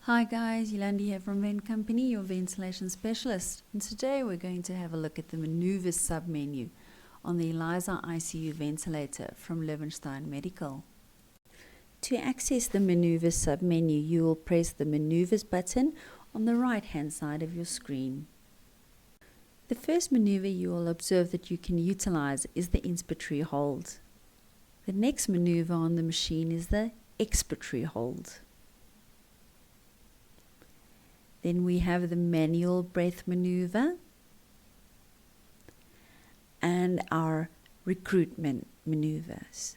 Hi guys, Yolandi here from Vent Company, your ventilation specialist. And today we're going to have a look at the Manoeuvres submenu on the Elisa ICU ventilator from Levenstein Medical. To access the Manoeuvres submenu, you will press the Manoeuvres button on the right hand side of your screen. The first maneuver you will observe that you can utilize is the inspiratory hold. The next maneuver on the machine is the expiratory hold. Then we have the manual breath maneuver and our recruitment maneuvers.